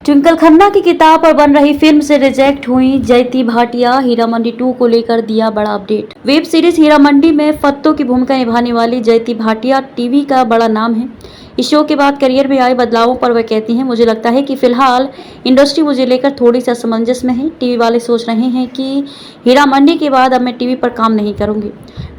ट्विंकल खन्ना की किताब पर बन रही फिल्म से रिजेक्ट हुई जयती भाटिया। हीरा मंडी 2 को लेकर दिया बड़ा update. Web series Heera Mandi में फत्तों की भूमिका निभाने वाली जयती भाटिया टीवी का बड़ा नाम है। इस शो के बाद करियर में आए बदलावों पर वह कहती हैं, मुझे लगता है कि फिलहाल इंडस्ट्री मुझे लेकर थोड़ी सी असमंजस में है। टीवी वाले सोच रहे हैं कि हीरा मंडी के बाद अब मैं टीवी पर काम नहीं करूंगी।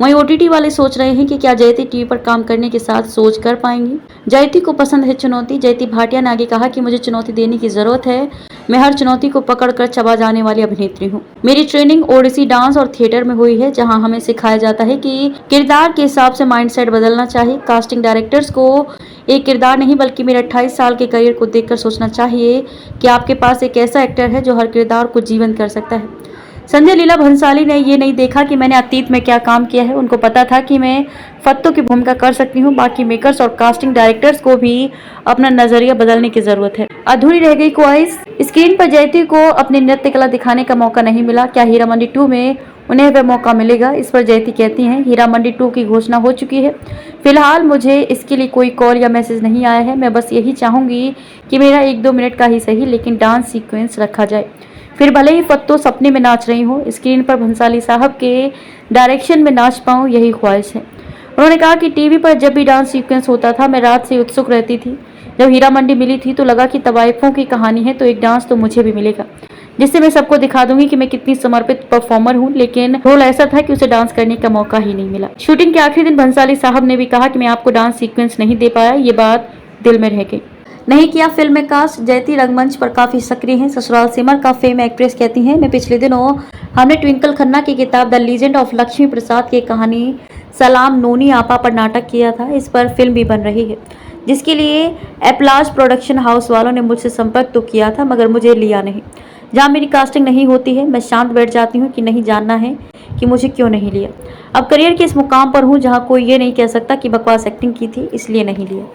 वहीं ओटीटी वाले सोच रहे हैं कि क्या जयती टीवी पर काम करने के साथ सोच कर पाएंगी। जयती को पसंद है चुनौती। जयती भाटिया ने आगे कहा कि मुझे चुनौती देने की जरूरत है। मैं हर चुनौती को पकड़कर चबा जाने वाली अभिनेत्री हूँ। मेरी ट्रेनिंग ओडिसी डांस और थिएटर में हुई है, जहाँ हमें सिखाया जाता है कि किरदार के हिसाब से माइंडसेट बदलना चाहिए। कास्टिंग डायरेक्टर्स को एक किरदार नहीं बल्कि मेरे 28 साल के करियर को देखकर सोचना चाहिए कि आपके पास एक ऐसा एक्टर है जो हर किरदार को जीवंत कर सकता है। संजय लीला भंसाली ने ये नहीं देखा कि मैंने अतीत में क्या काम किया है। उनको पता था कि मैं फत्तों की भूमिका कर सकती हूँ। बाकी मेकर्स और कास्टिंग डायरेक्टर्स को भी अपना नजरिया बदलने की जरूरत है। अधूरी रह गई ख्वाहिश। स्क्रीन पर जयती को अपनी नृत्य कला दिखाने का मौका नहीं मिला। क्या हीरा मंडी 2 में उन्हें वह मौका मिलेगा? इस पर जयती कहती हैं, हीरा मंडी 2 की घोषणा हो चुकी है। फिलहाल मुझे इसके लिए कोई कॉल या मैसेज नहीं आया है। मैं बस यही चाहूंगी कि मेरा 1-2 मिनट का ही सही लेकिन डांस सीक्वेंस रखा जाए। फिर भले ही फत्तो सपने में नाच रही हो, स्क्रीन पर भंसाली साहब के डायरेक्शन में नाच पाऊं, यही ख्वाहिश है। उन्होंने कहा कि टीवी पर जब भी डांस सीक्वेंस होता था मैं रात से उत्सुक रहती थी। जब हीरा मंडी मिली थी तो लगा कि तवाइफों की कहानी है तो एक डांस तो मुझे भी मिलेगा, जिससे मैं सबको दिखा दूंगी कि मैं कितनी समर्पित परफॉर्मर हूँ। लेकिन रोल ऐसा था कि उसे डांस करने का मौका ही नहीं मिला। शूटिंग के आखिरी दिन भंसाली साहब ने भी कहा कि मैं आपको डांस सीक्वेंस नहीं दे पाया, ये बात दिल में रह गई। नहीं किया फिल्म में कास्ट। जयती रंगमंच पर काफी सक्रिय हैं। ससुराल सिमर का फेम एक्ट्रेस कहती हैं, मैं पिछले दिनों हमने ट्विंकल खन्ना की किताब द लीजेंड ऑफ लक्ष्मी प्रसाद की कहानी सलाम नोनी आपा पर नाटक किया था। इस पर फिल्म भी बन रही है, जिसके लिए एप्लाज प्रोडक्शन हाउस वालों ने मुझसे संपर्क तो किया था मगर मुझे लिया नहीं। जहाँ मेरी कास्टिंग नहीं होती है मैं शांत बैठ जाती हूँ कि नहीं जानना है कि मुझे क्यों नहीं लिया। अब करियर के इस मुकाम पर हूँ जहाँ कोई ये नहीं कह सकता कि बकवास एक्टिंग की थी इसलिए नहीं लिया।